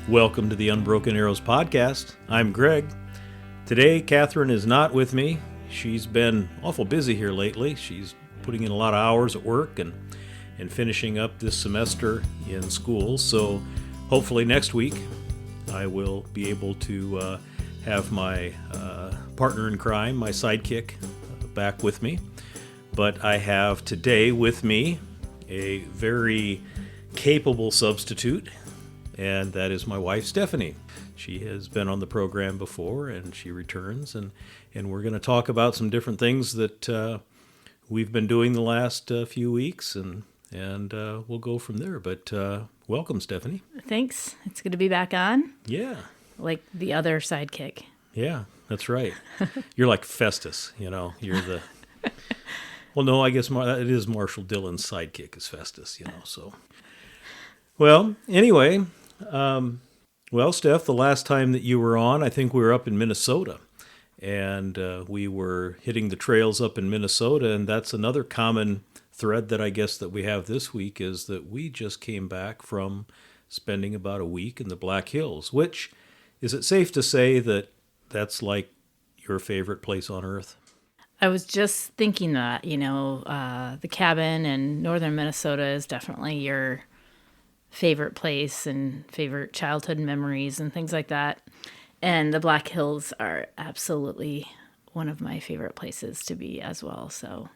Welcome to the Unbroken Arrows podcast. I'm Greg. Today, Catherine is not with me. She's been awful busy here lately. She's putting in a lot of hours at work and finishing up this semester in school. So hopefully next week I will be able to have my partner in crime, my sidekick, back with me. But I have today with me a very capable substitute, and that is my wife, Stephanie. She has been on the program before, and she returns, and we're going to talk about some different things that we've been doing the last few weeks, and we'll go from there. But welcome, Stephanie. Thanks. It's good to be back on. Yeah. Like the other sidekick. Yeah, that's right. You're like Festus, you know. You're the... Well, no, I guess it is Marshall Dillon's sidekick is Festus, you know, so... Well, anyway... Well, Steph, the last time that you were on, I think we were up in Minnesota, and we were hitting the trails up in Minnesota, and that's another common thread that I guess that we have this week is that we just came back from spending about a week in the Black Hills, which, is it safe to say that that's like your favorite place on earth? I was just thinking that, the cabin in northern Minnesota is definitely your favorite place and favorite childhood memories and things like that. And the Black Hills are absolutely one of my favorite places to be as well. So,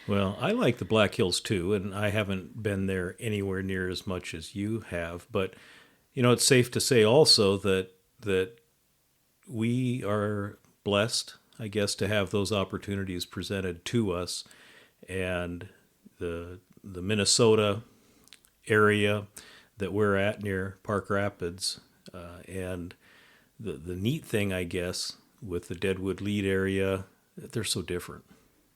well, I like the Black Hills too, and I haven't been there anywhere near as much as you have. But, it's safe to say also that we are blessed, I guess, to have those opportunities presented to us. And the Minnesota area that we're at near Park Rapids, and the neat thing, I guess, with the Deadwood lead area, they're so different.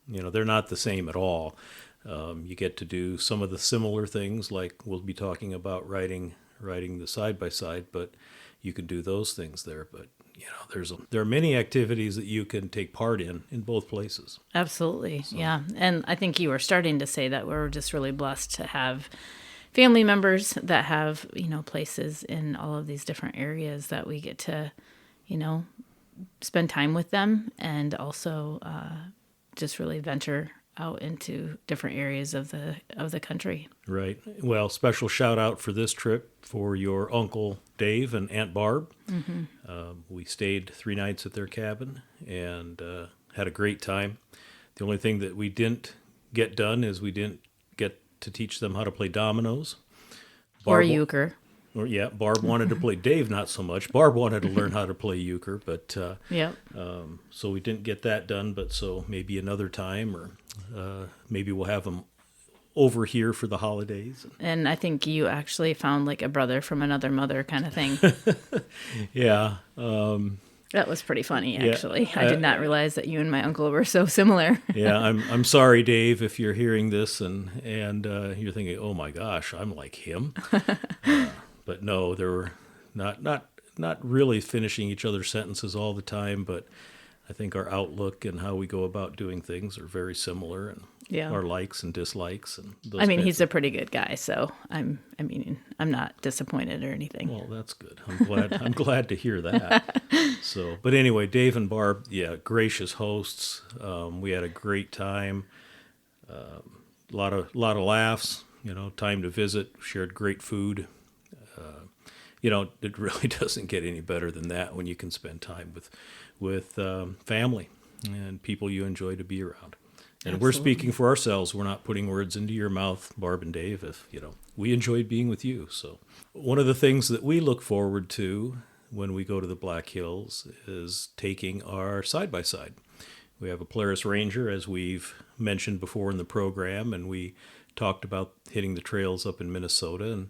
They're not the same at all. You get to do some of the similar things, like we'll be talking about riding the side-by-side, but you can do those things there. But, there are many activities that you can take part in both places. Absolutely, so. Yeah. And I think you were starting to say that we're just really blessed to have family members that have, places in all of these different areas that we get to, spend time with them and also just really venture out into different areas of the country. Right. Well, special shout out for this trip for your Uncle Dave and Aunt Barb. Mm-hmm. We stayed 3 nights at their cabin and had a great time. The only thing that we didn't get done is we didn't get to teach them how to play dominoes. Or euchre. Barb wanted to play. Dave, not so much. Barb wanted to learn how to play euchre, but so we didn't get that done. But so maybe another time, or maybe we'll have them over here for the holidays. And I think you actually found like a brother from another mother kind of thing. Yeah. That was pretty funny, actually. I did not realize that you and my uncle were so similar. Yeah, I'm sorry, Dave, if you're hearing this and you're thinking, oh my gosh, I'm like him. But no, they were not really finishing each other's sentences all the time. But I think our outlook and how we go about doing things are very similar, and our likes and dislikes and those. He's a pretty good guy, so I'm not disappointed or anything. Well, that's good. I'm glad to hear that. So, but anyway, Dave and Barb, gracious hosts. We had a great time. A lot of laughs. Time to visit. Shared great food. It really doesn't get any better than that when you can spend time with family and people you enjoy to be around. And Absolutely. We're speaking for ourselves. We're not putting words into your mouth, Barb and Dave, if, we enjoyed being with you. So one of the things that we look forward to when we go to the Black Hills is taking our side-by-side. We have a Polaris Ranger, as we've mentioned before in the program, and we talked about hitting the trails up in Minnesota.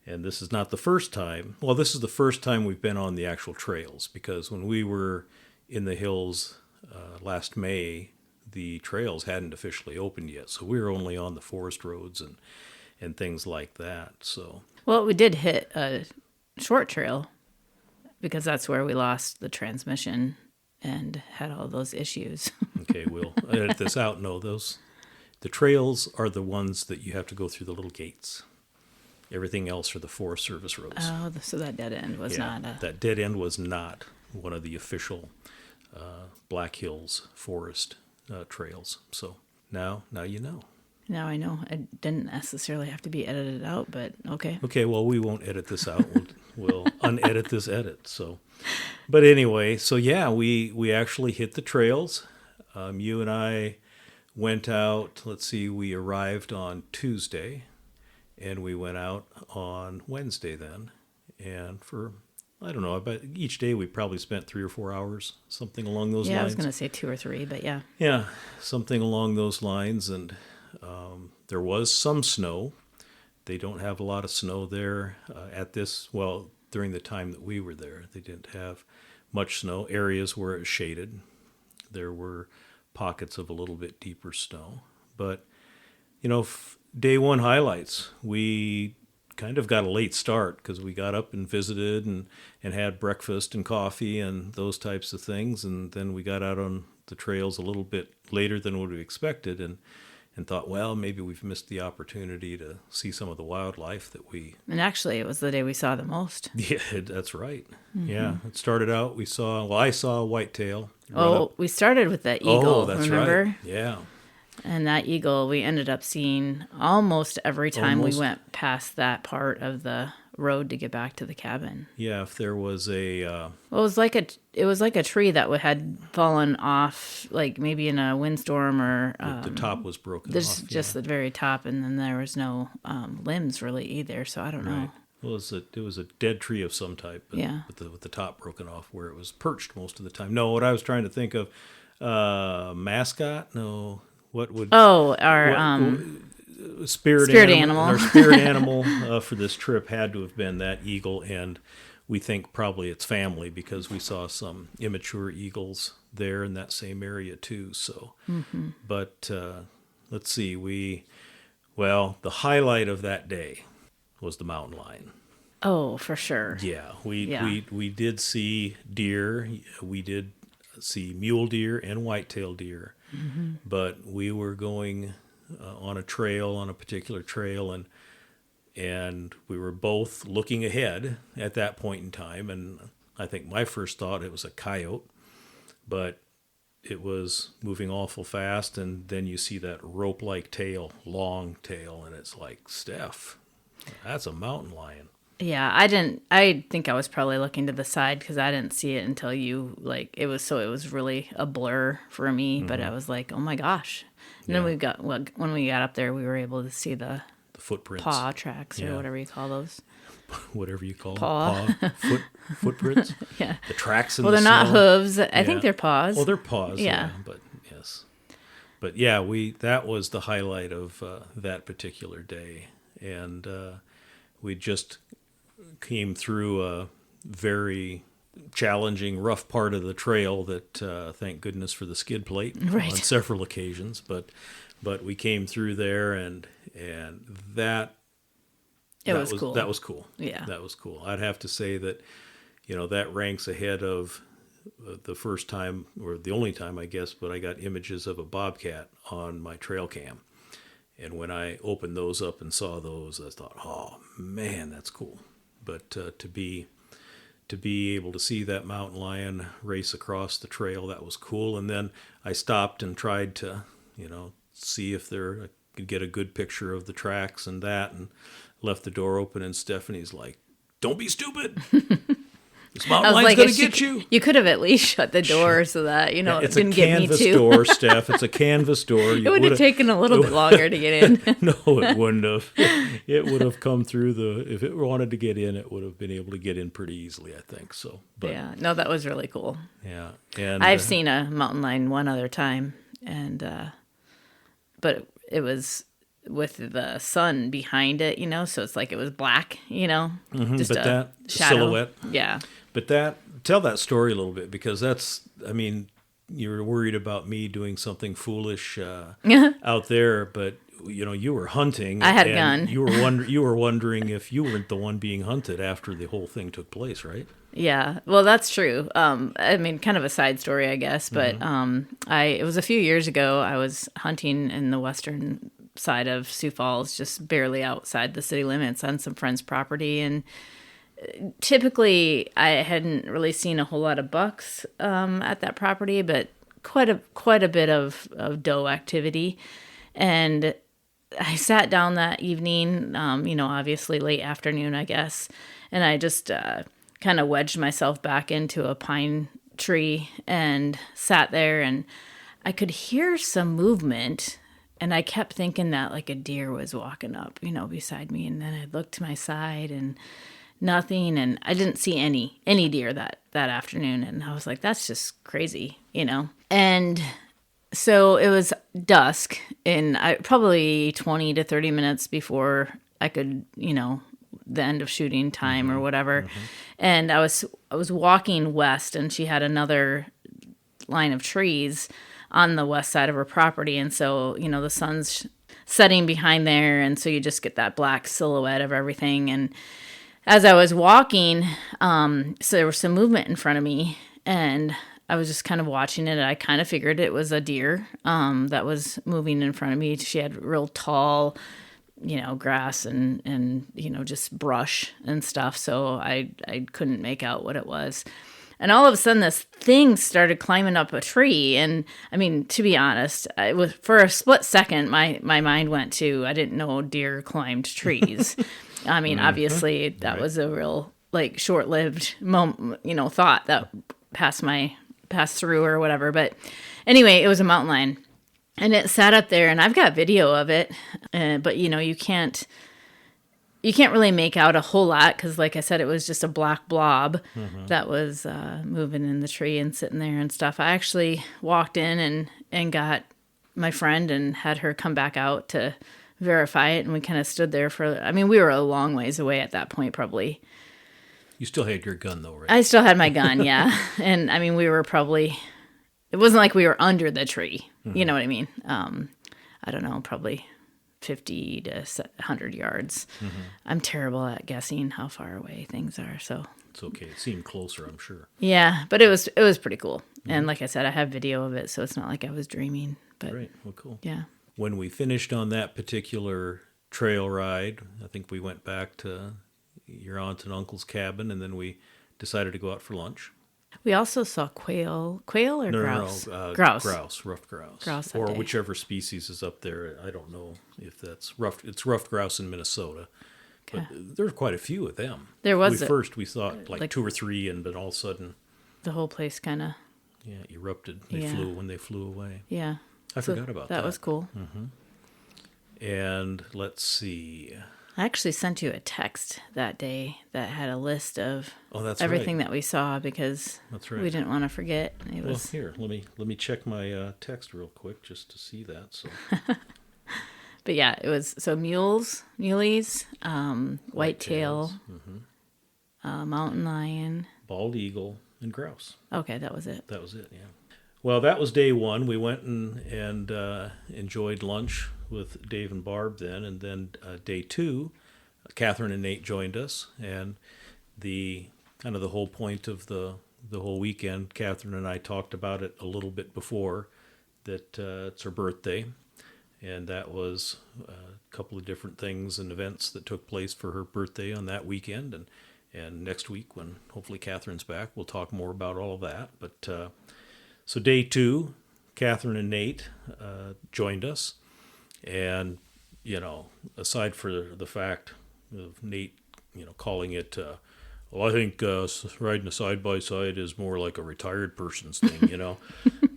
And this is not the first time. Well, this is the first time we've been on the actual trails, because when we were in the hills last May, the trails hadn't officially opened yet. So we were only on the forest roads and things like that. So, well, we did hit a short trail because that's where we lost the transmission and had all those issues. Okay, we'll edit this out. No, the trails are the ones that you have to go through the little gates. Everything else are the Forest Service roads. Oh, so that dead end was not a... That dead end was not one of the official Black Hills Forest trails. So now you know. Now I know. It didn't necessarily have to be edited out, but okay. Okay, well, we won't edit this out. We'll unedit this edit. So, but anyway, so yeah, we actually hit the trails. You and I went out. Let's see, we arrived on Tuesday, and we went out on Wednesday then. And for, I don't know, but each day we probably spent 3 or 4 hours, something along those lines. Yeah, I was going to say 2 or 3, but yeah. Yeah, something along those lines. And there was some snow. They don't have a lot of snow there during the time that we were there. They didn't have much snow. Areas where it was shaded. There were pockets of a little bit deeper snow. But, day one highlights. We kind of got a late start because we got up and visited and had breakfast and coffee and those types of things. And then we got out on the trails a little bit later than what we expected and thought, well, maybe we've missed the opportunity to see some of the wildlife that we... And actually, it was the day we saw the most. Yeah, that's right. Mm-hmm. Yeah, it started out, I saw a whitetail. We started with that eagle, oh, that's remember? Right. Yeah. And that eagle we ended up seeing almost every time we went past that part of the road to get back to the cabin. Yeah, if there was a... Well, it was like a tree that had fallen off, like maybe in a windstorm or... the top was broken off. Just the very top, and then there was no limbs really either, so I don't know. Well, it was a dead tree of some type, with the top broken off where it was perched most of the time. No, what I was trying to think of, mascot? No... What would our spirit animal? Our spirit animal for this trip had to have been that eagle, and we think probably its family because we saw some immature eagles there in that same area too. So, but let's see, the highlight of that day was the mountain lion. Oh, for sure. Yeah, we did see deer. We did see mule deer and whitetail deer. Mm-hmm. But we were going on a particular trail, and we were both looking ahead at that point in time. And I think my first thought it was a coyote, but it was moving awful fast. And then you see that rope-like tail, long tail, and it's like, Steph, that's a mountain lion. Yeah, I think I was probably looking to the side because I didn't see it until it was really a blur for me, but I was like, oh my gosh. And then when we got up there, we were able to see the footprints, paw tracks or whatever you call those. Whatever you call paw. Them. Footprints. Yeah. The tracks in the snow. Well, they're not hooves. I think they're paws. Oh, they're paws. Yeah. But yes. But yeah, that was the highlight of that particular day. And we just came through a very challenging, rough part of the trail that, thank goodness for the skid plate on several occasions. But we came through there, and that was cool. That was cool. Yeah, that was cool. I'd have to say that, that ranks ahead of the first time, or the only time, I guess, but I got images of a bobcat on my trail cam. And when I opened those up and saw those, I thought, oh man, that's cool. But to be able to see that mountain lion race across the trail, that was cool. And then I stopped and tried to, see if I could get a good picture of the tracks and left the door open. And Stephanie's like, "Don't be stupid. This mountain lion's going to get you." You could have at least shut the door so that, it didn't get me too. It's a canvas door, Steph. It's a canvas door. It would have taken a little bit longer to get in. No, it wouldn't have. It would have come through if it wanted to get in, it would have been able to get in pretty easily, I think. So, but, yeah, no, that was really cool. Yeah. And I've seen a mountain lion one other time, but it was with the sun behind it, so it's like it was black, just but a that shadow. Silhouette. Yeah. But tell that story a little bit, because you were worried about me doing something foolish out there, but you were hunting. I had a gun. You were wondering if you weren't the one being hunted after the whole thing took place, right? Yeah, well, that's true. Kind of a side story, I guess, but it was a few years ago. I was hunting in the western side of Sioux Falls, just barely outside the city limits on some friends' property. And typically I hadn't really seen a whole lot of bucks at that property, but quite a bit of doe activity. And I sat down that evening, obviously late afternoon, I guess, and I just kind of wedged myself back into a pine tree and sat there, and I could hear some movement, and I kept thinking that like a deer was walking up, beside me. And then I looked to my side and nothing, and I didn't see any deer that afternoon. And I was like, that's just crazy, And so it was dusk, and probably 20 to 30 minutes before I could, the end of shooting time or whatever. And I was walking west, and she had another line of trees on the west side of her property. And so, the sun's setting behind there. And so you just get that black silhouette of everything. And as I was walking, so there was some movement in front of me, and I was just kind of watching it. I kind of figured it was a deer that was moving in front of me. She had real tall, grass and just brush and stuff. So I couldn't make out what it was. And all of a sudden, this thing started climbing up a tree. And I mean, to be honest, it was for a split second, my mind went to, I didn't know deer climbed trees. I mean, obviously, that was a real short-lived moment, thought that passed through or whatever. But anyway, it was a mountain lion, and it sat up there, and I've got video of it. But you can't really make out a whole lot because, like I said, it was just a black blob that was moving in the tree and sitting there and stuff. I actually walked in and got my friend and had her come back out to verify it, and we kind of stood there we were a long ways away at that point, probably. You still had your gun, though, right? I still had my gun, yeah. And we were probably, it wasn't like we were under the tree. You know what I mean? I don't know, probably 50 to 100 yards. I'm terrible at guessing how far away things are, so. It's okay. It seemed closer, I'm sure. Yeah, but it was pretty cool. And like I said, I have video of it, so it's not like I was dreaming. But Great. Well, cool. Yeah. When we finished on that particular trail ride, I think we went back to your aunt and uncle's cabin, and then we decided to go out for lunch. We also saw quail or grouse? Grouse, ruffed grouse. Grouse or whichever species is up there. I don't know if that's ruffed. It's ruffed grouse in Minnesota. Okay. But there's quite a few of them. There was. We thought like 2 or 3, and then all of a sudden, the whole place kind of erupted. They flew away. Yeah. I forgot about that. That was cool. And let's see. I actually sent you a text that day that had a list of that's everything right. that we saw because we didn't want to forget. Here, let me check my text real quick just to see that. So. But yeah, it was muleys, whitetail, mountain lion, bald eagle, and grouse. Okay, that was it. Yeah. Well, that was day 1. We went and enjoyed lunch with Dave and Barb then, and then day 2, Catherine and Nate joined us, and the whole point of the whole weekend, Catherine and I talked about it a little bit before, that it's her birthday, and that was a couple of different things and events that took place for her birthday on that weekend, and next week when hopefully Catherine's back, we'll talk more about all of that, but so day 2, Catherine and Nate joined us, and, aside for the fact of Nate, calling it, I think riding a side-by-side is more like a retired person's thing,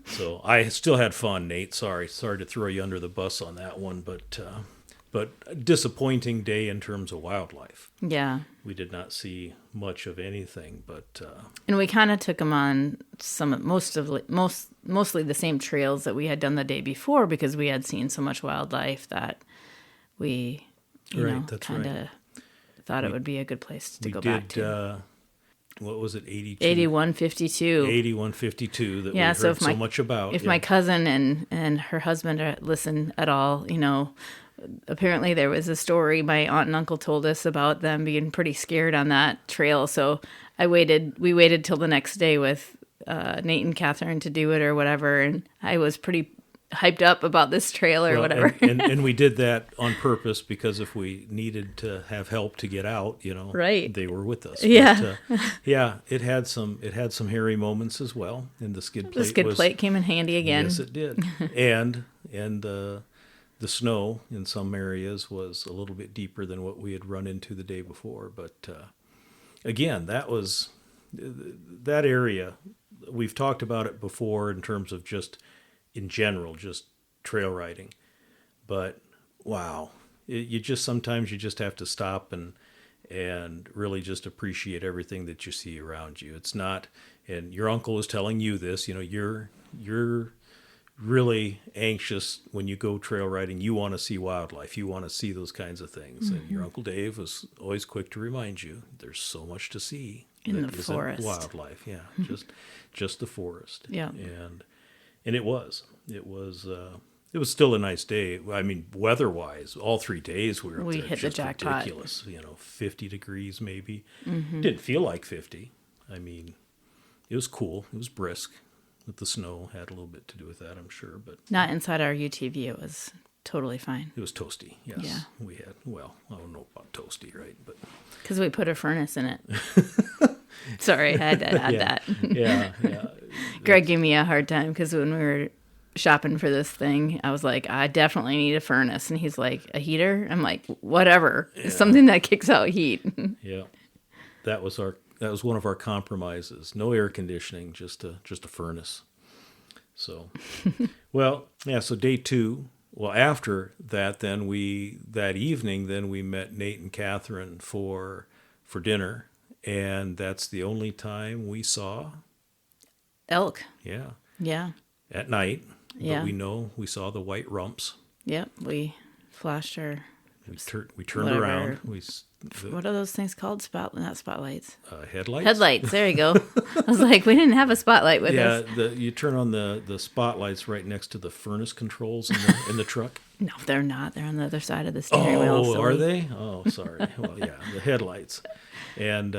So I still had fun, Nate. Sorry to throw you under the bus on that one, but a disappointing day in terms of wildlife. Yeah. We did not see much of anything, but... And we kind of took them on mostly the same trails that we had done the day before because we had seen so much wildlife that we, kind of thought it would be a good place to go back to. What was it, 82? 8152. 8152 that we heard so much about. If my cousin and her husband listen at all, apparently there was a story my aunt and uncle told us about them being pretty scared on that trail. So we waited till the next day with Nate and Catherine to do it or whatever. And I was pretty hyped up about this trail or Well, whatever. and we did that on purpose because if we needed to have help to get out, Right. they were with us. Yeah. But, it had some hairy moments as well. And the skid The plate skid plate came in handy again. Yes, it did. and the snow in some areas was a little bit deeper than what we had run into the day before. But again, that area. We've talked about it before in terms of just in general, just trail riding. But wow, sometimes you just have to stop and really just appreciate everything that you see around you. It's not, and your uncle is telling you this, you're really anxious when you go trail riding. You want to see wildlife. You want to see those kinds of things. And your Uncle Dave was always quick to remind you there's so much to see in that the isn't forest. wildlife. Yeah, just the forest. Yeah. And it was still a nice day. I mean, weather-wise, all 3 days we were up We there. hit the Just jackpot. ridiculous, 50 degrees maybe. Didn't feel like 50. I mean, it was cool. It was brisk. But the snow had a little bit to do with that, I'm sure. But Not inside our UTV. It was totally fine. it was toasty. Yes, Yeah. we had. Well, I don't know about toasty, right? But Because we put a furnace in it. Sorry, I had to add that. yeah. Greg gave me a hard time because when we were shopping for this thing, I was like, I definitely need a furnace. And he's like, a heater? I'm like, whatever. Yeah. Something that kicks out heat. Yeah, that was one of our compromises. No air conditioning, just a furnace. So, well, yeah. So day 2. Well, after that, then that evening we met Nate and Catherine for dinner, and that's the only time we saw Elk. Yeah. Yeah. At night. Yeah. But we know we saw the white rumps. Yep. We flashed our. We turned Whatever. around. What are those things called? Not spotlights. Headlights. Headlights. There you go. I was like, we didn't have a spotlight with us. You turn on the spotlights right next to the furnace controls in the truck. No, they're not. They're on the other side of the steering wheel. Oh, are they? Oh, sorry. Well, yeah, the headlights. And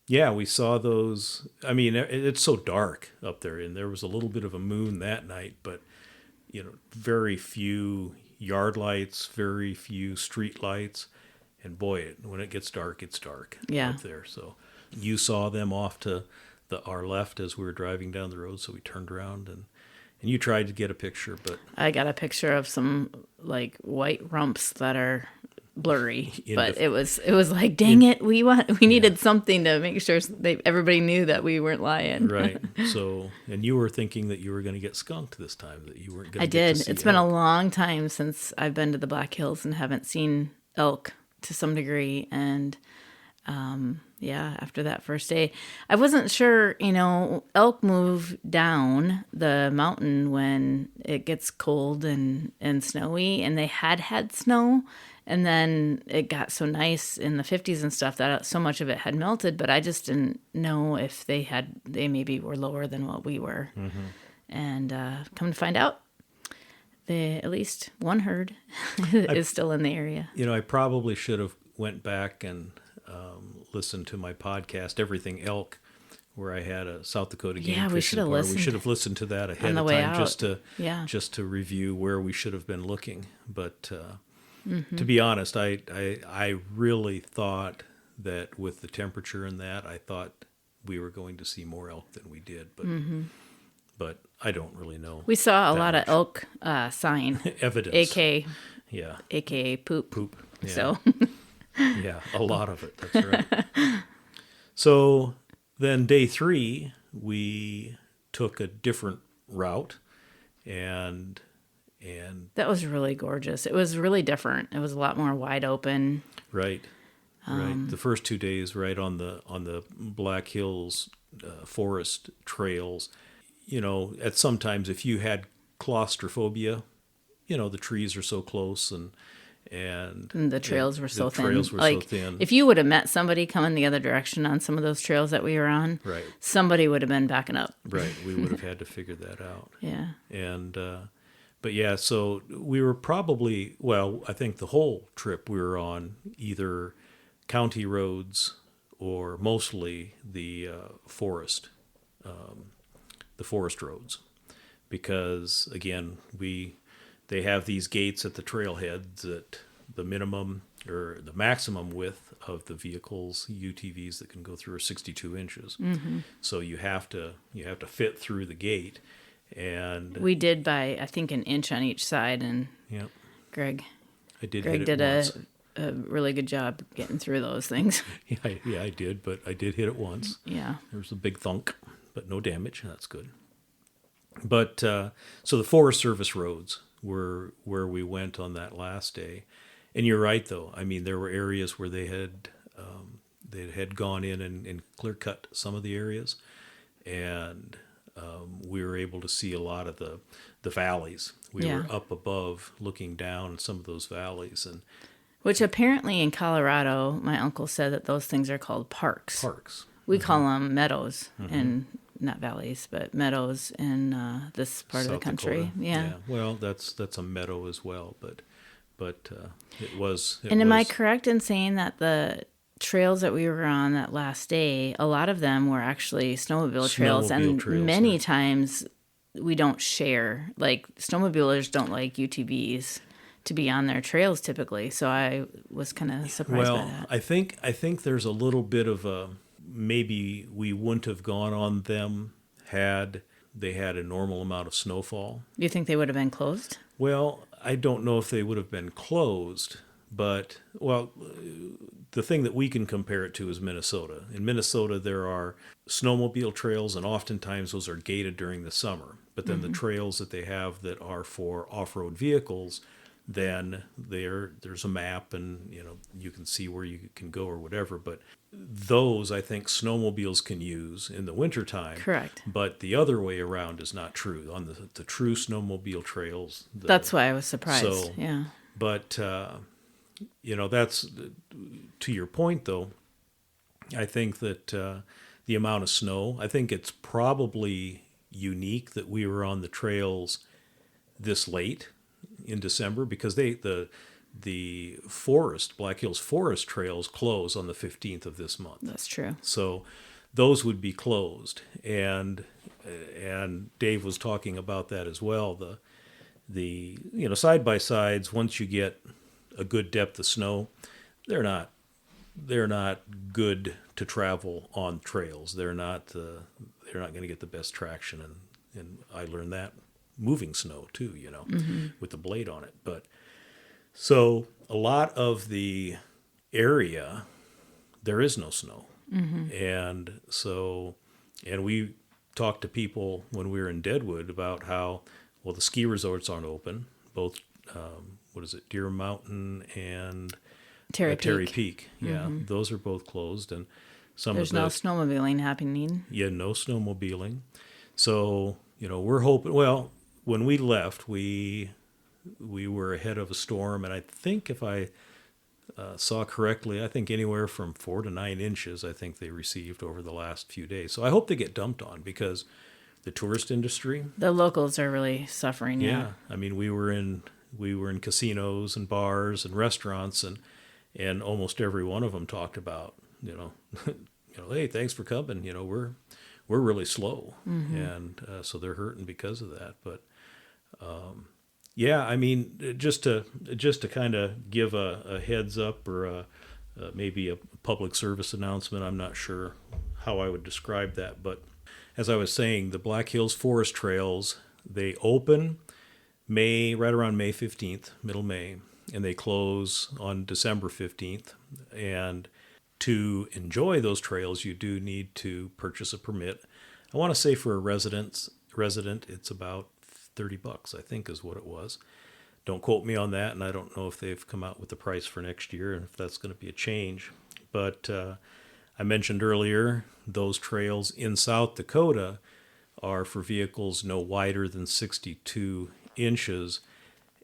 we saw those. I mean, it's so dark up there, and there was a little bit of a moon that night, but very few yard lights, very few street lights. And boy, when it gets dark, it's dark up there. So you saw them off to our left as we were driving down the road, so we turned around and you tried to get a picture, but I got a picture of some like white rumps that are blurry, but it was like, dang it, we needed something to make sure everybody knew that we weren't lying. Right. So, and you were thinking that you were going to get skunked this time, that you weren't going to. I did. It's been a long time since I've been to the Black Hills and haven't seen elk to some degree, and after that first day, I wasn't sure. Elk move down the mountain when it gets cold and snowy, and they had snow. And then it got so nice in the 50s and stuff that so much of it had melted, but I just didn't know if they maybe were lower than what we were. Mm-hmm. And come to find out, at least one herd is still in the area. I probably should have went back and listened to my podcast, Everything Elk, where I had a South Dakota game fishing part. We should have listened to that ahead of time just to review where we should have been looking. But to be honest, I really thought that with the temperature and that, I thought we were going to see more elk than we did. But I don't really know. We saw a lot of elk sign. Evidence. AKA poop. Poop. Yeah. So. Yeah, a lot of it. That's right. So then day 3, we took a different route, and that was really gorgeous. It was really different. It was a lot more wide open. Right. Right. The first 2 days, right on the Black Hills forest trails. At sometimes if you had claustrophobia, the trees are so close and the trails were so thin. Trails were so thin. If you would have met somebody coming the other direction on some of those trails that we were on, right, somebody would have been backing up. Right. We would have had to figure that out. Yeah. And but yeah, so we were probably, I think the whole trip we were on either county roads or mostly the forest roads, because again, they have these gates at the trailheads that the minimum or the maximum width of the vehicles, UTVs that can go through are 62 inches. Mm-hmm. So you have to fit through the gate. And we did by, I think, an inch on each side, and yeah, Greg hit did it once. a really good job getting through those things. Yeah, I did, but I did hit it once. Yeah. There was a big thunk, but no damage. That's good. But so the Forest Service roads were where we went on that last day. And you're right, though. I mean, there were areas where they had gone in and clear cut some of the areas, and we were able to see a lot of the valleys. We were up above looking down some of those valleys, and which apparently in Colorado, my uncle said that those things are called parks. Parks. We call them meadows, and not valleys, but meadows in this part South of the country. Dakota. Yeah. Well, that's a meadow as well, but it was. And am I correct in saying that the trails that we were on that last day, a lot of them were actually snowmobile trails, and many times we don't share. Like snowmobilers don't like UTVs to be on their trails typically, so I was kind of surprised by that. I think there's a little bit of a maybe we wouldn't have gone on them had they had a normal amount of snowfall. Do you think they would have been closed? Well, I don't know if they would have been closed, but the thing that we can compare it to is Minnesota. In Minnesota, there are snowmobile trails, and oftentimes those are gated during the summer. But then the trails that they have that are for off-road vehicles, then there's a map, and you can see where you can go or whatever. But those, I think, snowmobiles can use in the wintertime. Correct. But the other way around is not true. On the true snowmobile trails. That's why I was surprised. So, yeah. But, that's, to your point, though, I think that the amount of snow, I think it's probably unique that we were on the trails this late in December, because the forest, Black Hills Forest trails close on the 15th of this month. That's true. So those would be closed. And Dave was talking about that as well. The side-by-sides, once you get a good depth of snow, they're not good to travel on trails. They're not going to get the best traction, and I learned that moving snow too, with the blade on it. But so a lot of the area, there is no snow. And we talked to people when we were in Deadwood about how, well, the ski resorts aren't open, both, Deer Mountain and Terry Peak. Yeah, those are both closed. And there's no snowmobiling happening. Yeah, no snowmobiling. So, we're hoping, well, when we left, we were ahead of a storm, and I think if I saw correctly, I think anywhere from 4 to 9 inches I think they received over the last few days. So I hope they get dumped on, because the tourist industry, the locals are really suffering. Yeah. I mean, we were in casinos and bars and restaurants, and almost every one of them talked about, hey, thanks for coming. We're really slow, and so they're hurting because of that. But I mean, just to kind of give a heads up, or maybe a public service announcement. I'm not sure how I would describe that, but as I was saying, the Black Hills Forest Trails, they open right around May 15th, middle May, and they close on December 15th. And to enjoy those trails, you do need to purchase a permit. I want to say for a resident, it's about $30, I think is what it was. Don't quote me on that, and I don't know if they've come out with the price for next year and if that's going to be a change. But I mentioned earlier, those trails in South Dakota are for vehicles no wider than 62 inches.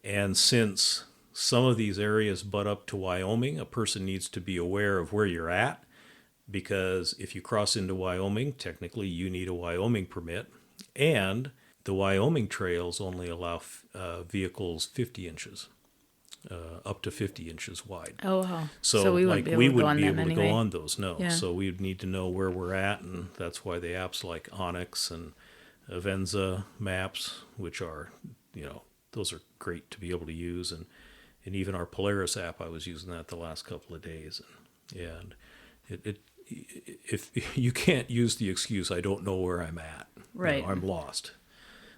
And since some of these areas butt up to Wyoming, a person needs to be aware of where you're at, because if you cross into Wyoming, technically you need a Wyoming permit, and the Wyoming trails only allow vehicles 50 inches, up to 50 inches wide. Oh, wow. So we wouldn't be able to go on those, no. Yeah. So we'd need to know where we're at, and that's why the apps like Onyx and Avenza maps, which are, those are great to be able to use. And even our Polaris app, I was using that the last couple of days. And if you can't use the excuse, I don't know where I'm at. Right. I'm lost.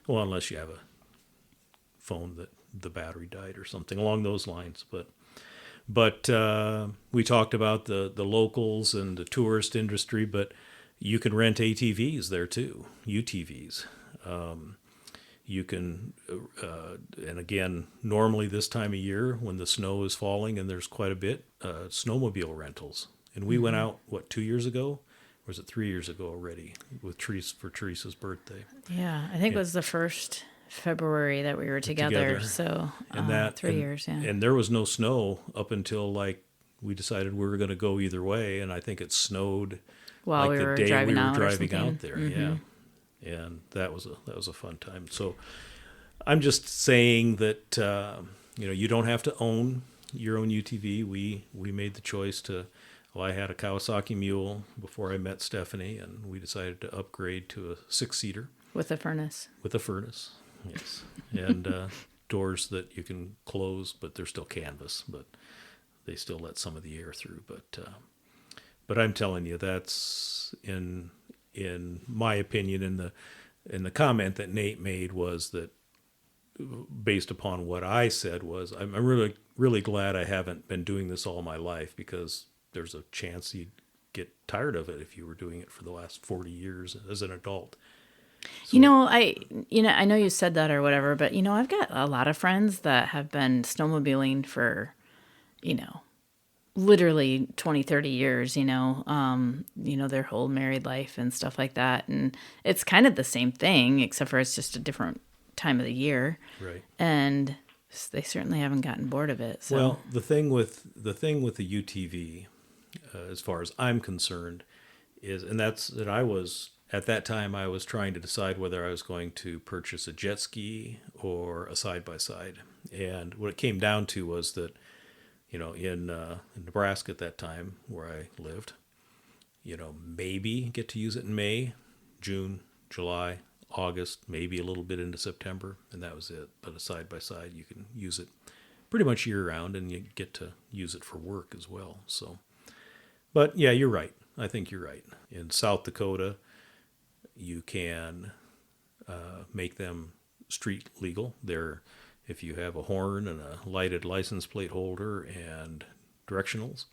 Well, unless you have a phone that the battery died or something along those lines. But we talked about the locals and the tourist industry, but you can rent ATVs there too, UTVs. You can, and again, normally this time of year when the snow is falling and there's quite a bit, snowmobile rentals. And we went out, 2 years ago? Or was it 3 years ago already with for Teresa's birthday? Yeah, I think it was the first February that we were together. So and 3 years, yeah. And there was no snow up until we decided we were going to go either way. And I think it snowed while we the were day driving we were out driving out there. Yeah. And that was a fun time. So I'm just saying that, you don't have to own your own UTV. We made the choice I had a Kawasaki Mule before I met Stephanie, and we decided to upgrade to a 6-seater. With a furnace. With a furnace, yes. And doors that you can close, but they're still canvas, but they still let some of the air through. But I'm telling you, that's in my opinion, in the comment that Nate made was that, based upon what I said, was I'm really, really glad I haven't been doing this all my life, because there's a chance you'd get tired of it if you were doing it for the last 40 years as an adult. So, I know you said that or whatever, but I've got a lot of friends that have been snowmobiling for, literally 20, 30 years, their whole married life and stuff like that. And it's kind of the same thing, except for it's just a different time of the year. Right. And they certainly haven't gotten bored of it. So. Well, the thing with the UTV, as far as I'm concerned, is, and that's that at that time I was trying to decide whether I was going to purchase a jet ski or a side-by-side. And what it came down to was that, in Nebraska at that time where I lived, maybe get to use it in May, June, July, August, maybe a little bit into September, and that was it. But a side-by-side, you can use it pretty much year-round, and you get to use it for work as well. So, but yeah, you're right. I think you're right. In South Dakota, you can make them street legal. If you have a horn and a lighted license plate holder and directionals,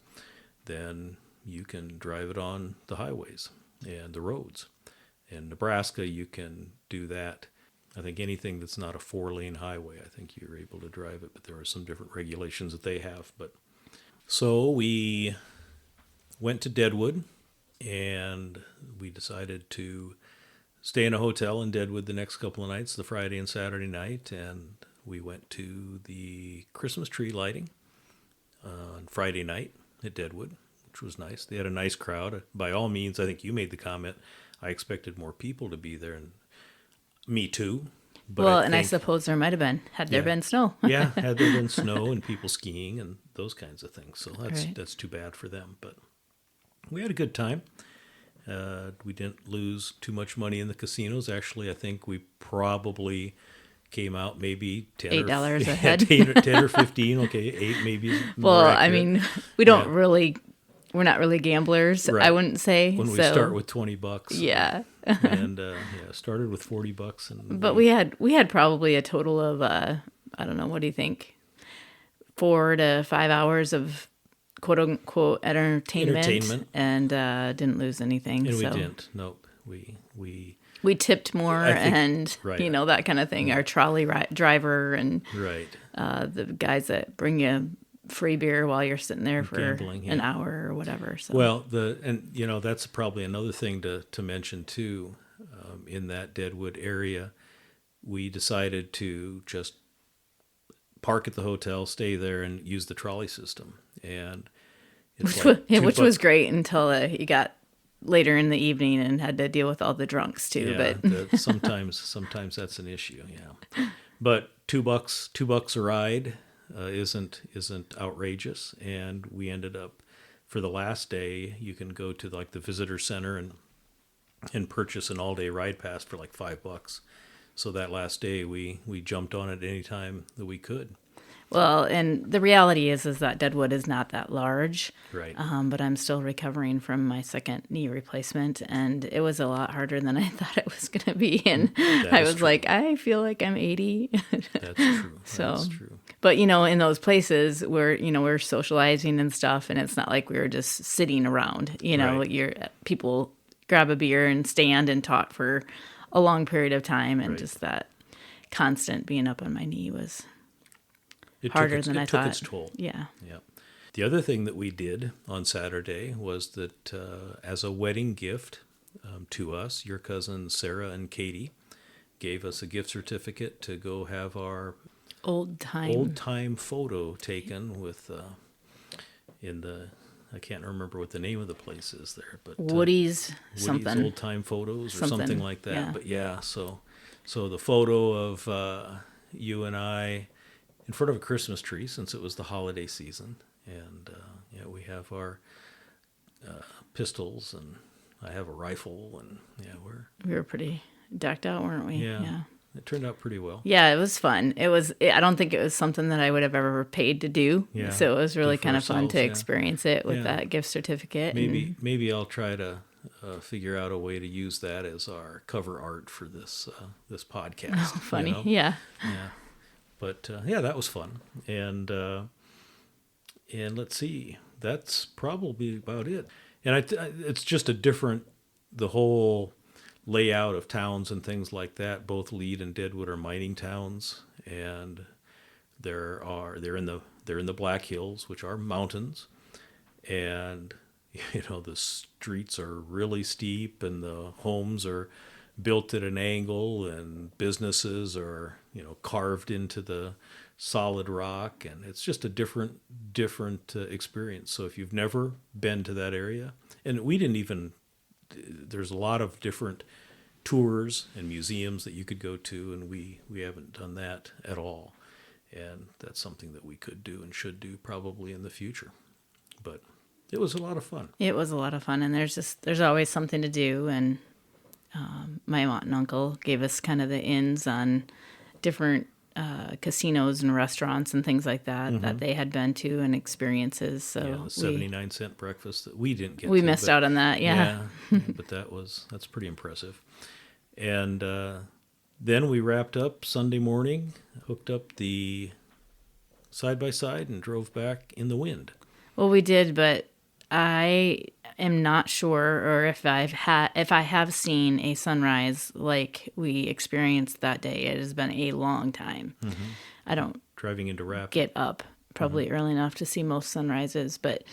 then you can drive it on the highways and the roads. In Nebraska, you can do that. I think anything that's not a 4-lane highway, I think you're able to drive it, but there are some different regulations that they have. But so we went to Deadwood, and we decided to stay in a hotel in Deadwood the next couple of nights, the Friday and Saturday night, and we went to the Christmas tree lighting on Friday night at Deadwood, which was nice. They had a nice crowd. By all means, I think you made the comment, I expected more people to be there, and me too. But I suppose there might have been, had there been snow. Yeah, had there been snow and people skiing and those kinds of things. So Right. that's too bad for them. But we had a good time. We didn't lose too much money in the casinos. Actually, I think we probably came out maybe $8 a head. 10 or 15. Okay, 8 maybe. Well, I mean, we don't really, we're not really gamblers, Right. I wouldn't say. When we start with $20. Yeah. And started with $40. But we had probably a total of, I don't know, what do you think? 4 to 5 hours of quote unquote entertainment. And didn't lose anything. And so. we didn't. Nope. We tipped more and, right. That kind of thing. Our trolley driver and Right. The guys that bring you free beer while you're sitting there for Gambling, an hour or whatever. So. Well, that's probably another thing to mention too. In that Deadwood area, we decided to just park at the hotel, stay there, and use the trolley system. And which was great until you got later in the evening and had to deal with all the drunks too. Yeah, but sometimes that's an issue. Yeah, but $2 a ride isn't outrageous, and we ended up for the last day. You can go to like the visitor center and and purchase an all-day ride pass for like $5. So that last day, we jumped on it any time that we could. Well, and the reality is that Deadwood is not that large. Right. But I'm still recovering from my second knee replacement, and it was a lot harder than I thought it was going to be. And I was like, I feel like I'm 80. That's true. So, That's true. But, in those places where, we're socializing and stuff, and it's not like we were just sitting around, Right. People grab a beer and stand and talk for a long period of time. And Right. just that constant being up on my knee was It harder than I thought. It took its toll. Yeah. Yeah. The other thing that we did on Saturday was that as a wedding gift to us, your cousins Sarah and Katie gave us a gift certificate to go have our Old time photo taken with I can't remember what the name of the place is there, but Woody's something. old time photos or something like that. Yeah. But yeah, so the photo of you and I in front of a Christmas tree, since it was the holiday season, and we have our pistols, and I have a rifle, and We were pretty decked out, weren't we? Yeah. It turned out pretty well. Yeah, it was fun. I don't think it was something that I would have ever paid to do. Yeah. So it was really kind of fun to yeah. experience it with Yeah. that gift certificate. Maybe I'll try to figure out a way to use that as our cover art for this podcast. Oh, funny. you know? Yeah. Yeah. But that was fun. And let's see, that's probably about it. And it's just the whole layout of towns and things like that. Both Lead and Deadwood are mining towns, and they're in the Black Hills, which are mountains, and the streets are really steep, and the homes are built at an angle, and businesses are carved into the solid rock, and it's just a different experience. So if you've never been to that area, and there's a lot of different tours and museums that you could go to, and we haven't done that at all, and that's something that we could do and should do probably in the future. But it was a lot of fun. It was a lot of fun, and there's always something to do. And my aunt and uncle gave us kind of the ins on different casinos and restaurants and things like that that they had been to and experiences. So the 79-cent breakfast that we didn't get. We missed out on that. Yeah. But that's pretty impressive. And then we wrapped up Sunday morning, hooked up the side-by-side, and drove back in the wind. Well, we did, but I am not sure, or if I have seen a sunrise like we experienced that day. It has been a long time. Mm-hmm. I don't driving into Rapid. Get up probably early enough to see most sunrises, but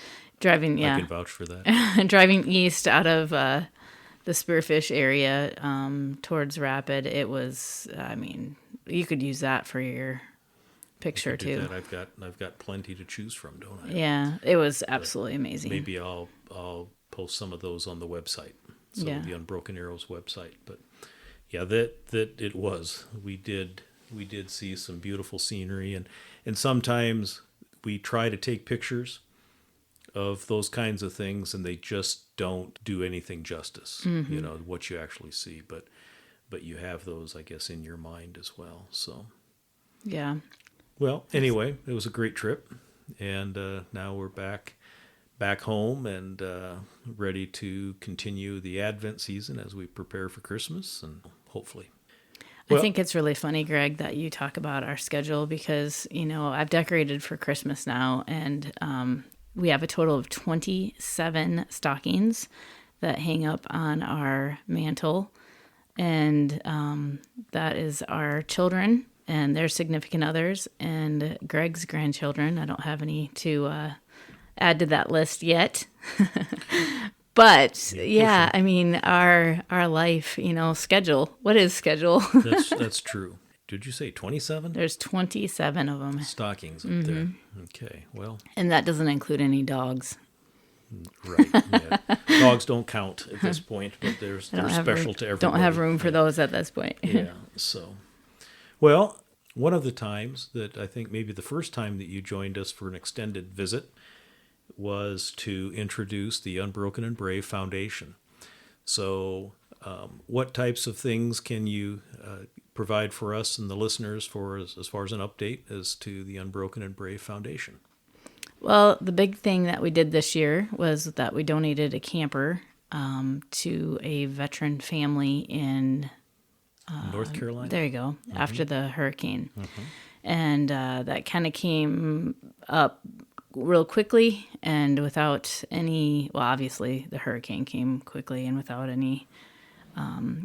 driving, I can vouch for that. Driving east out of the Spearfish area towards Rapid, it was. I mean, you could use that for your picture too. That. I've got plenty to choose from, don't I? Yeah, it was absolutely amazing. Maybe I'll post some of those on the website. So the Unbroken Arrows website. But yeah, that it was. We did see some beautiful scenery, and sometimes we try to take pictures of those kinds of things, and they just don't do anything justice. Mm-hmm. What you actually see, but you have those, I guess, in your mind as well. So yeah. Well, anyway, it was a great trip, and now we're back home and ready to continue the Advent season as we prepare for Christmas, and hopefully. I think it's really funny, Greg, that you talk about our schedule because, I've decorated for Christmas now, and we have a total of 27 stockings that hang up on our mantle, and that is our children and their significant others, and Greg's grandchildren. I don't have any to add to that list yet. But yeah, I mean, our life, schedule. What is schedule? That's true. Did you say 27? There's 27 of them. Stockings up there. Okay, well. And that doesn't include any dogs. Right. Yeah. Dogs don't count at this point, but they're special to everybody. Don't have room for those at this point. Yeah. So, well, one of the times that I think maybe the first time that you joined us for an extended visit was to introduce the Unbroken and Brave Foundation. So What types of things can you provide for us and the listeners for as far as an update as to the Unbroken and Brave Foundation? Well, the big thing that we did this year was that we donated a camper to a veteran family in North Carolina? there you go, after the hurricane. And that kind of came up real quickly and without any, well, obviously the hurricane came quickly and without any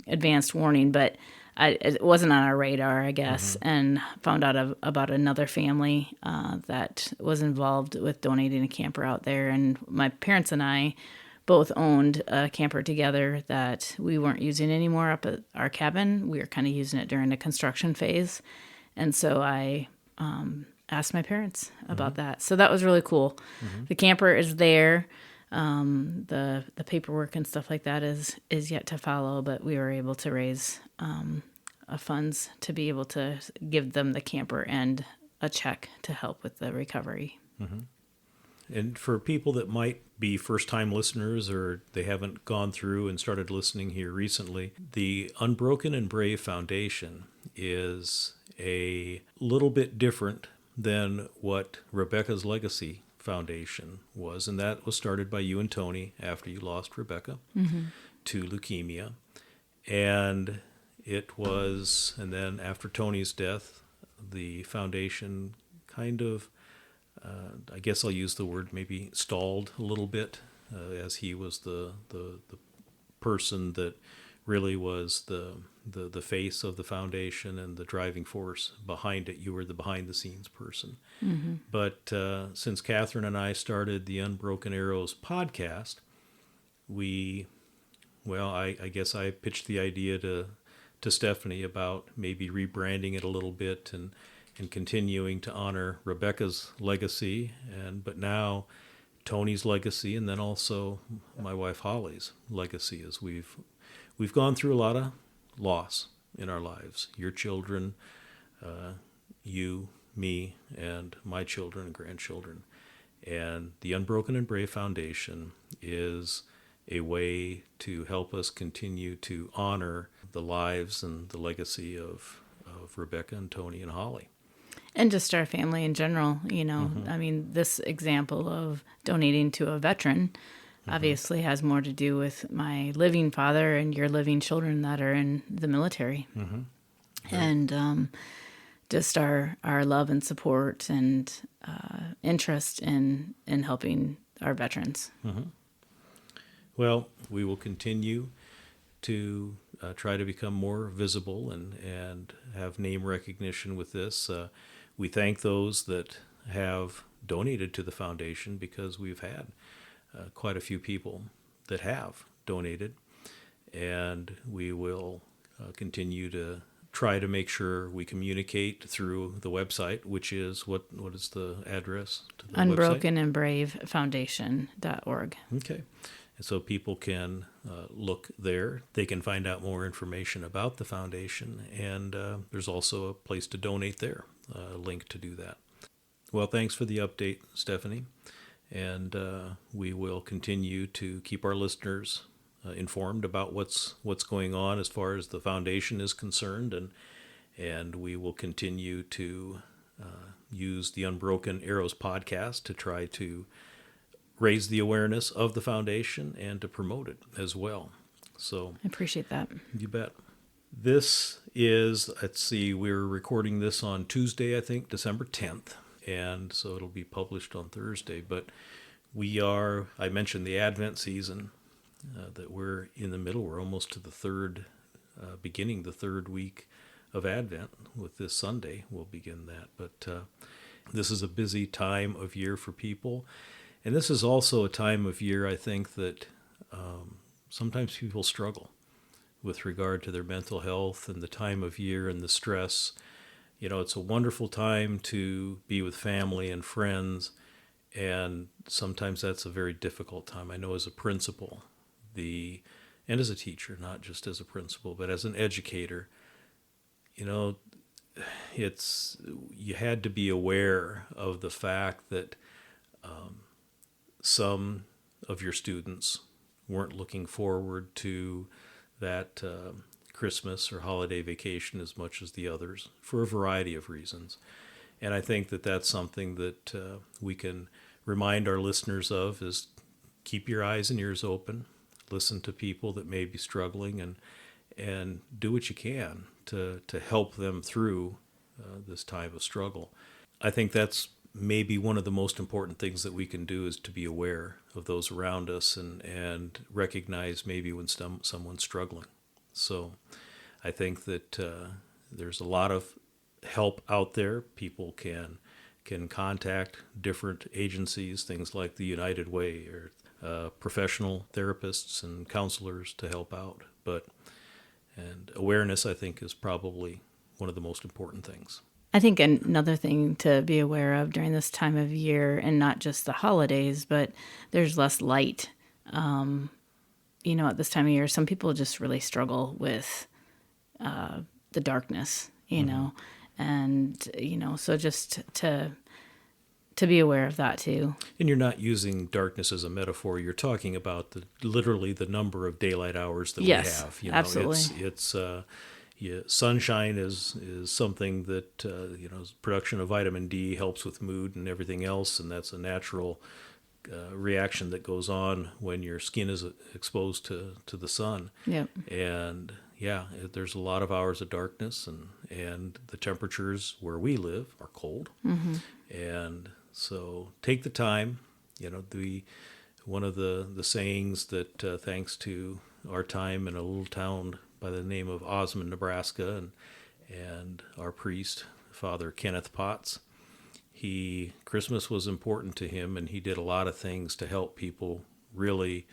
advanced warning, but it wasn't on our radar, I guess, and found out about another family that was involved with donating a camper out there. And my parents and I both owned a camper together that we weren't using anymore up at our cabin. We were kind of using it during the construction phase. And so I asked my parents about that. So that was really cool. The camper is there. The paperwork and stuff like that is yet to follow, but we were able to raise funds to be able to give them the camper and a check to help with the recovery. And for people that might be first-time listeners or they haven't gone through and started listening here recently, the Unbroken and Brave Foundation is a little bit different than what Rebecca's Legacy Foundation was, and that was started by you and Tony after you lost Rebecca to leukemia. And then after Tony's death, the foundation kind of, I guess I'll use the word maybe stalled a little bit, as he was the person that really was the face of the foundation and the driving force behind it. You were the behind the scenes person. But since Catherine and I started the Unbroken Arrows podcast, I guess I pitched the idea to Stephanie about maybe rebranding it a little bit and continuing to honor Rebecca's legacy, but now Tony's legacy, and then also my wife Holly's legacy, as we've gone through a lot of loss in our lives. Your children, you, me, and my children and grandchildren. And the Unbroken and Brave Foundation is a way to help us continue to honor the lives and the legacy of Rebecca and Tony and Holly. And just our family in general, I mean, this example of donating to a veteran obviously has more to do with my living father and your living children that are in the military. And just our love and support and interest in helping our veterans. Well, we will continue to try to become more visible and have name recognition with this. We thank those that have donated to the foundation because we've had quite a few people that have donated, and we will continue to try to make sure we communicate through the website, which is what is the address to the Unbroken and Brave Foundation.org. Okay. And so people can look there. They can find out more information about the foundation, and there's also a place to donate there, a link to do that. Well, thanks for the update, Stephanie, and we will continue to keep our listeners informed about what's going on as far as the foundation is concerned, and we will continue to use the Unbroken Arrows podcast to try to raise the awareness of the foundation and to promote it as well. So I appreciate that. You bet. This is, we're recording this on Tuesday, I think, December 10th, and so it'll be published on Thursday. But I mentioned the Advent season, that we're in the middle. We're almost to beginning the third week of Advent. With this Sunday, we'll begin that. But this is a busy time of year for people. And this is also a time of year, I think, that sometimes people struggle with regard to their mental health and the time of year and the stress. It's a wonderful time to be with family and friends, and sometimes that's a very difficult time. I know as a principal, and as a teacher, not just as a principal, but as an educator, you had to be aware of the fact that some of your students weren't looking forward to that Christmas or holiday vacation as much as the others for a variety of reasons. And I think that that's something that we can remind our listeners of, is keep your eyes and ears open, listen to people that may be struggling, and do what you can to help them through this time of struggle. I think that's maybe one of the most important things that we can do, is to be aware of those around us and recognize maybe when someone's struggling. So I think that there's a lot of help out there. People can contact different agencies, things like the United Way, or professional therapists and counselors to help out. And awareness, I think, is probably one of the most important things. I think another thing to be aware of during this time of year, and not just the holidays, but there's less light. At this time of year, some people just really struggle with the darkness, and, so just to be aware of that too. And you're not using darkness as a metaphor. You're talking about literally the number of daylight hours that we have. Absolutely. Sunshine is something that production of vitamin D helps with mood and everything else, and that's a natural reaction that goes on when your skin is exposed to the sun. Yep. And there's a lot of hours of darkness, and the temperatures where we live are cold. Mm-hmm. And so take the time. One of the sayings that thanks to our time in a little town by the name of Osmond, Nebraska, and our priest, Father Kenneth Potts, Christmas was important to him, and he did a lot of things to help people really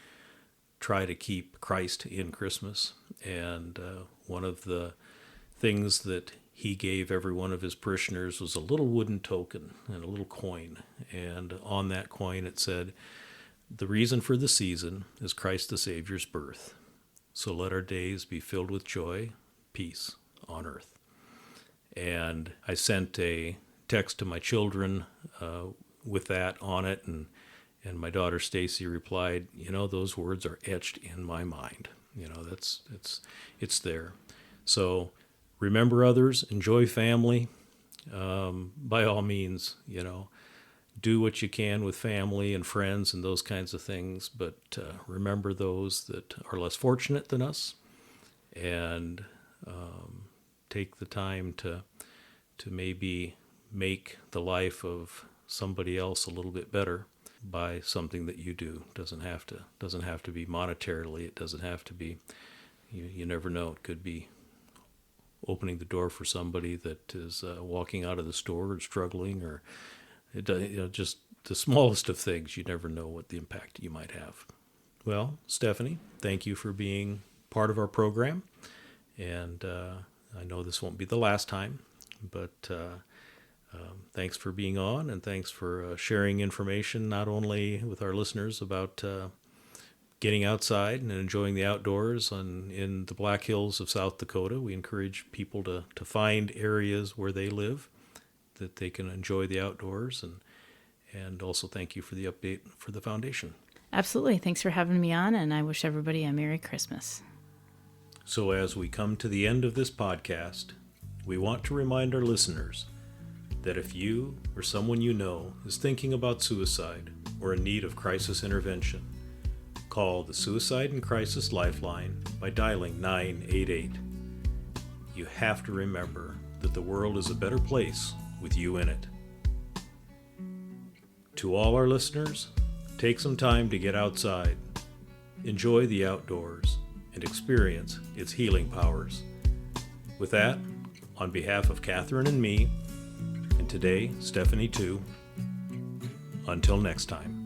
try to keep Christ in Christmas. And one of the things that he gave every one of his parishioners was a little wooden token and a little coin. And on that coin it said, "The reason for the season is Christ the Savior's birth. So let our days be filled with joy, peace on earth." And I sent a text to my children with that on it, and my daughter Stacy replied, "Those words are etched in my mind." It's there. So remember others, enjoy family. By all means, do what you can with family and friends and those kinds of things, but remember those that are less fortunate than us, and take the time to maybe make the life of somebody else a little bit better by something that you do. Doesn't have to be monetarily. It doesn't have to be. You never know. It could be opening the door for somebody that is walking out of the store or struggling, or just the smallest of things. You never know what the impact you might have. Well, Stephanie, thank you for being part of our program, and I know this won't be the last time, but thanks for being on, and thanks for sharing information not only with our listeners about getting outside and enjoying the outdoors in the Black Hills of South Dakota. We encourage people to find areas where they live that they can enjoy the outdoors, and also thank you for the update for the foundation. Absolutely. Thanks for having me on, and I wish everybody a Merry Christmas. So as we come to the end of this podcast, we want to remind our listeners that if you or someone you know is thinking about suicide or in need of crisis intervention, call the Suicide and Crisis Lifeline by dialing 988. You have to remember that the world is a better place with you in it. To all our listeners, take some time to get outside, enjoy the outdoors, and experience its healing powers. With that, on behalf of Catherine and me, and today Stephanie too, until next time.